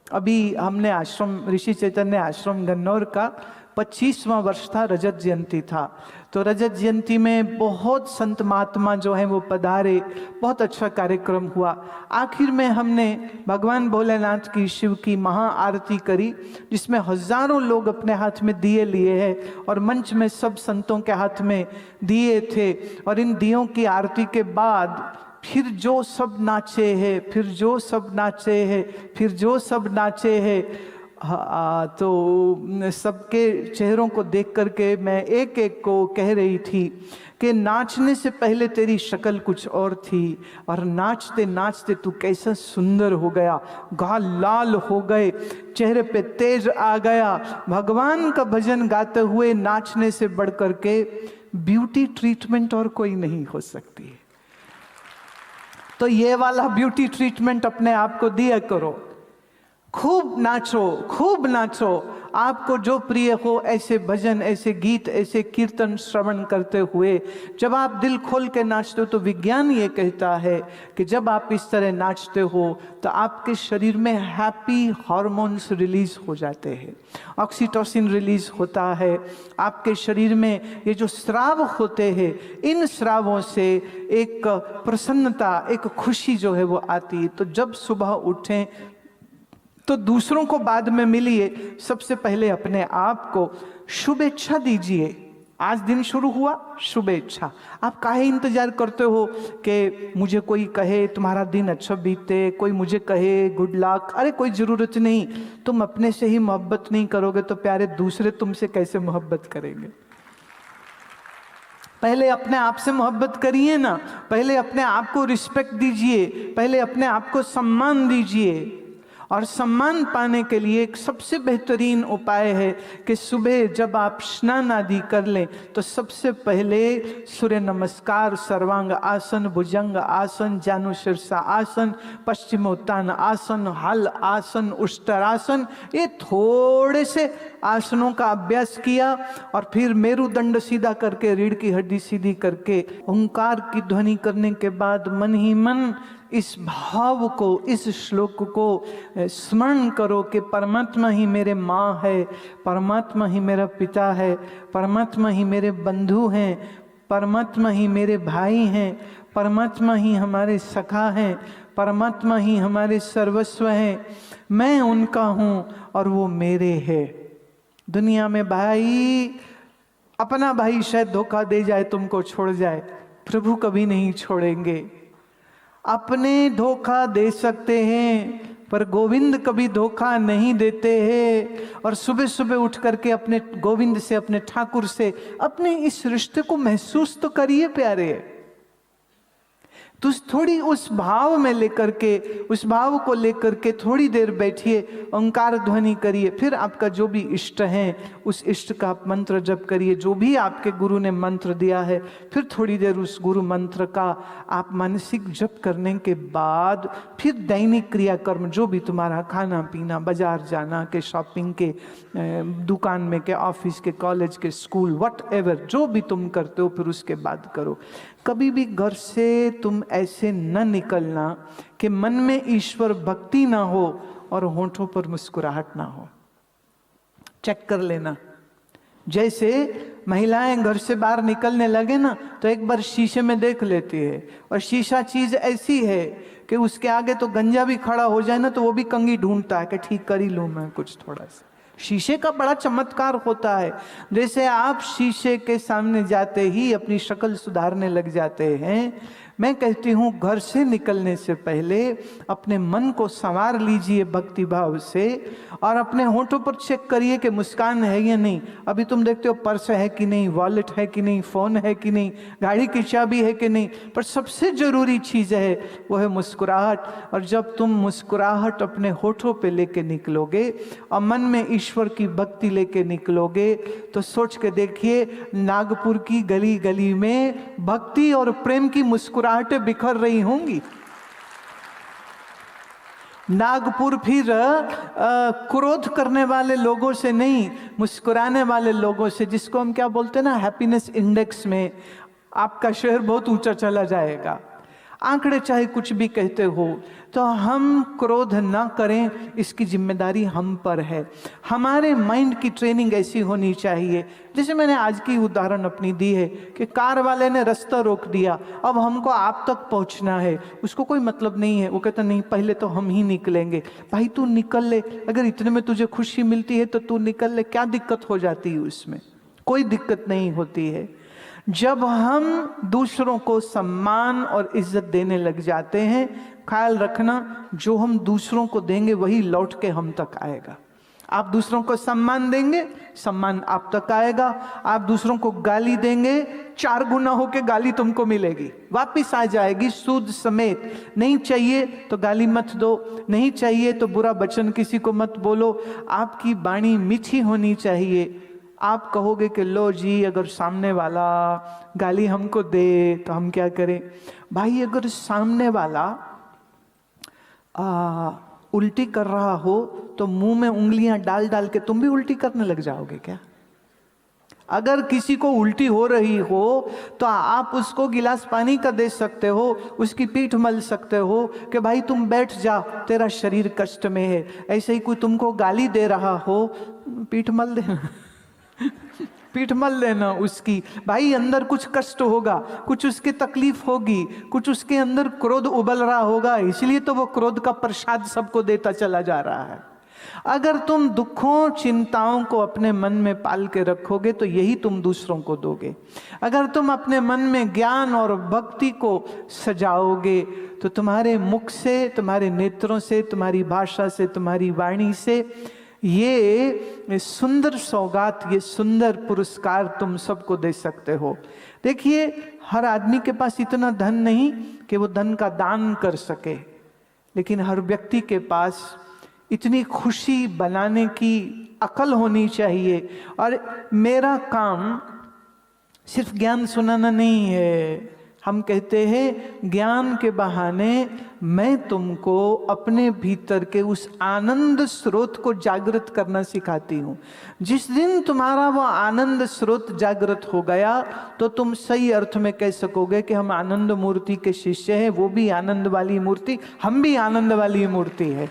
अभी हमने आश्रम, ऋषि चैतन्य आश्रम गन्नौर का 25वां वर्ष था, रजत जयंती था। तो रजत जयंती में बहुत संत महात्मा जो हैं वो पधारे, बहुत अच्छा कार्यक्रम हुआ। आखिर में हमने भगवान भोलेनाथ की, शिव की महाआरती करी, जिसमें हजारों लोग अपने हाथ में दिए लिए हैं और मंच में सब संतों के हाथ में दिए थे। और इन दियों की आरती के बाद फिर जो सब नाचे हैं, फिर जो सब नाचे हैं, फिर जो सब नाचे हैं, तो सबके चेहरों को देख करके मैं एक एक को कह रही थी कि नाचने से पहले तेरी शक्ल कुछ और थी, और नाचते नाचते तू कैसा सुंदर हो गया, गाल लाल हो गए, चेहरे पे तेज आ गया। भगवान का भजन गाते हुए नाचने से बढ़ करके ब्यूटी ट्रीटमेंट और कोई नहीं हो सकती। तो ये वाला ब्यूटी ट्रीटमेंट अपने आप को दिया करो। खूब नाचो, खूब नाचो, आपको जो प्रिय हो ऐसे भजन, ऐसे गीत, ऐसे कीर्तन श्रवण करते हुए जब आप दिल खोल के नाचते हो, तो विज्ञान ये कहता है कि जब आप इस तरह नाचते हो तो आपके शरीर में हैप्पी हार्मोन्स रिलीज हो जाते हैं, ऑक्सीटोसिन रिलीज होता है। आपके शरीर में ये जो स्राव होते हैं, इन स्रावों से एक प्रसन्नता, एक खुशी जो है वो आती है। तो जब सुबह उठें तो दूसरों को बाद में मिलिए, सबसे पहले अपने आप को शुभेच्छा दीजिए। आज दिन शुरू हुआ, शुभेच्छा। आप काहे इंतजार करते हो कि मुझे कोई कहे तुम्हारा दिन अच्छा बीते, कोई मुझे कहे गुड लक? अरे कोई ज़रूरत नहीं। तुम अपने से ही मोहब्बत नहीं करोगे तो प्यारे दूसरे तुमसे कैसे मोहब्बत करेंगे? पहले अपने आप से मोहब्बत करिए ना, पहले अपने आप को रिस्पेक्ट दीजिए, पहले अपने आप को सम्मान दीजिए। और सम्मान पाने के लिए एक सबसे बेहतरीन उपाय है कि सुबह जब आप स्नान आदि कर लें तो सबसे पहले सूर्य नमस्कार, सर्वांग आसन, भुजंग आसन, जानु शीर्षा आसन, पश्चिमोत्तान आसन, हल आसन, उष्ट्रासन, ये थोड़े से आसनों का अभ्यास किया। और फिर मेरुदंड सीधा करके, रीढ़ की हड्डी सीधी करके ओंकार की ध्वनि करने के बाद मन ही मन इस भाव को, इस श्लोक को स्मरण करो कि परमात्मा ही मेरे माँ है, परमात्मा ही मेरा पिता है, परमात्मा ही मेरे बंधु हैं, परमात्मा ही मेरे भाई हैं, परमात्मा ही हमारे सखा हैं, परमात्मा ही हमारे सर्वस्व हैं। मैं उनका हूँ और वो मेरे है। दुनिया में भाई, अपना भाई शायद धोखा दे जाए, तुमको छोड़ जाए, प्रभु कभी नहीं छोड़ेंगे। अपने धोखा दे सकते हैं पर गोविंद कभी धोखा नहीं देते हैं। और सुबह सुबह उठ करके अपने गोविंद से, अपने ठाकुर से, अपने इस रिश्ते को महसूस तो करिए प्यारे। तो थोड़ी उस भाव में लेकर के, उस भाव को लेकर के थोड़ी देर बैठिए, ओंकार ध्वनि करिए। फिर आपका जो भी इष्ट है उस इष्ट का आप मंत्र जप करिए, जो भी आपके गुरु ने मंत्र दिया है। फिर थोड़ी देर उस गुरु मंत्र का आप मानसिक जप करने के बाद फिर दैनिक क्रियाकर्म, जो भी तुम्हारा खाना पीना, बाजार जाना के, शॉपिंग के, दुकान में के, ऑफिस के, कॉलेज के, स्कूल, वट एवर, जो भी तुम करते हो फिर उसके बाद करो। कभी भी घर से तुम ऐसे न निकलना कि मन में ईश्वर भक्ति ना हो और होठों पर मुस्कुराहट ना हो। चेक कर लेना। जैसे महिलाएं घर से बाहर निकलने लगे ना तो एक बार शीशे में देख लेती है, और शीशा चीज ऐसी है कि उसके आगे तो गंजा भी खड़ा हो जाए ना तो वो भी कंघी ढूंढता है कि ठीक कर ही लूं मैं कुछ थोड़ा सा। शीशे का बड़ा चमत्कार होता है। जैसे आप शीशे के सामने जाते ही अपनी शक्ल सुधारने लग जाते हैं, मैं कहती हूँ घर से निकलने से पहले अपने मन को संवार लीजिए भक्ति भाव से, और अपने होठों पर चेक करिए कि मुस्कान है या नहीं। अभी तुम देखते हो पर्स है कि नहीं, वॉलेट है कि नहीं, फोन है कि नहीं, गाड़ी की चाबी है कि नहीं, पर सबसे जरूरी चीज है वो है मुस्कुराहट। और जब तुम मुस्कुराहट अपने होठों पे लेके निकलोगे और मन में ईश्वर की भक्ति लेके निकलोगे तो सोच के देखिए, नागपुर की गली गली में भक्ति और प्रेम की मुस्कुराहटें बिखर रही होंगी। नागपुर फिर क्रोध करने वाले लोगों से नहीं, मुस्कुराने वाले लोगों से, जिसको हम क्या बोलते हैं ना, हैप्पीनेस इंडेक्स में आपका शहर बहुत ऊंचा चला जाएगा। आंकड़े चाहे कुछ भी कहते हो, तो हम क्रोध ना करें, इसकी जिम्मेदारी हम पर है। हमारे माइंड की ट्रेनिंग ऐसी होनी चाहिए, जैसे मैंने आज की उदाहरण अपनी दी है कि कार वाले ने रास्ता रोक दिया, अब हमको आप तक पहुंचना है, उसको कोई मतलब नहीं है, वो कहता नहीं पहले तो हम ही निकलेंगे। भाई तू निकल ले, अगर इतने में तुझे खुशी मिलती है तो तू निकल ले, क्या दिक्कत हो जाती है उसमें? कोई दिक्कत नहीं होती है। जब हम दूसरों को सम्मान और इज्जत देने लग जाते हैं, ख्याल रखना जो हम दूसरों को देंगे वही लौट के हम तक आएगा। आप दूसरों को सम्मान देंगे, सम्मान आप तक आएगा। आप दूसरों को गाली देंगे, 4 गुना होके गाली तुमको मिलेगी, वापिस आ जाएगी सूद समेत। नहीं चाहिए तो गाली मत दो, नहीं चाहिए तो बुरा वचन किसी को मत बोलो। आपकी वाणी मीठी होनी चाहिए। आप कहोगे कि लो जी, अगर सामने वाला गाली हमको दे तो हम क्या करें? भाई अगर सामने वाला उल्टी कर रहा हो तो मुंह में उंगलियां डाल डाल के तुम भी उल्टी करने लग जाओगे क्या? अगर किसी को उल्टी हो रही हो तो आप उसको गिलास पानी का दे सकते हो, उसकी पीठ मल सकते हो कि भाई तुम बैठ जा, तेरा शरीर कष्ट में है। ऐसे ही कोई तुमको गाली दे रहा हो, पीठ मल देना पीठ मल लेना उसकी। भाई अंदर कुछ कष्ट होगा, कुछ उसकी तकलीफ होगी, कुछ उसके अंदर क्रोध उबल रहा होगा, इसलिए तो वो क्रोध का प्रसाद सबको देता चला जा रहा है। अगर तुम दुखों चिंताओं को अपने मन में पाल के रखोगे तो यही तुम दूसरों को दोगे। अगर तुम अपने मन में ज्ञान और भक्ति को सजाओगे तो तुम्हारे मुख से, तुम्हारे नेत्रों से, तुम्हारी भाषा से, तुम्हारी वाणी से ये सुंदर सौगात, ये सुंदर पुरस्कार तुम सबको दे सकते हो। देखिए, हर आदमी के पास इतना धन नहीं कि वो धन का दान कर सके, लेकिन हर व्यक्ति के पास इतनी खुशी बनाने की अकल होनी चाहिए। और मेरा काम सिर्फ ज्ञान सुनाना नहीं है। हम कहते हैं ज्ञान के बहाने मैं तुमको अपने भीतर के उस आनंद स्रोत को जागृत करना सिखाती हूँ। जिस दिन तुम्हारा वो आनंद स्रोत जागृत हो गया तो तुम सही अर्थ में कह सकोगे कि हम आनंद मूर्ति के शिष्य हैं। वो भी आनंद वाली मूर्ति, हम भी आनंद वाली मूर्ति है।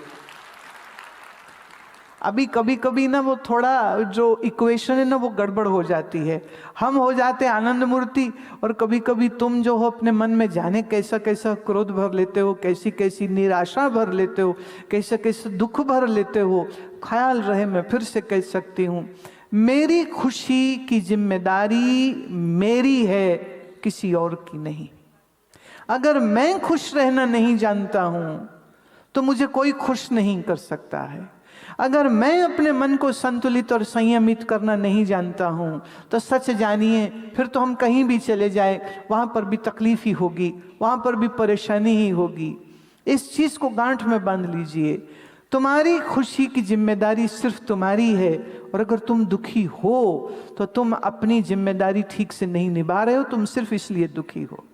अभी कभी कभी ना वो थोड़ा जो इक्वेशन है ना वो गड़बड़ हो जाती है। हम हो जाते आनंद मूर्ति और कभी कभी तुम जो हो अपने मन में जाने कैसा कैसा क्रोध भर लेते हो, कैसी कैसी निराशा भर लेते हो, कैसे कैसे दुख भर लेते हो। ख्याल रहे, मैं फिर से कह सकती हूँ, मेरी खुशी की जिम्मेदारी मेरी है, किसी और की नहीं। अगर मैं खुश रहना नहीं जानता हूँ तो मुझे कोई खुश नहीं कर सकता है। अगर मैं अपने मन को संतुलित और संयमित करना नहीं जानता हूं तो सच जानिए फिर तो हम कहीं भी चले जाए वहां पर भी तकलीफ ही होगी, वहां पर भी परेशानी ही होगी। इस चीज को गांठ में बांध लीजिए, तुम्हारी खुशी की जिम्मेदारी सिर्फ तुम्हारी है। और अगर तुम दुखी हो तो तुम अपनी जिम्मेदारी ठीक से नहीं निभा रहे हो, तुम सिर्फ इसलिए दुखी हो।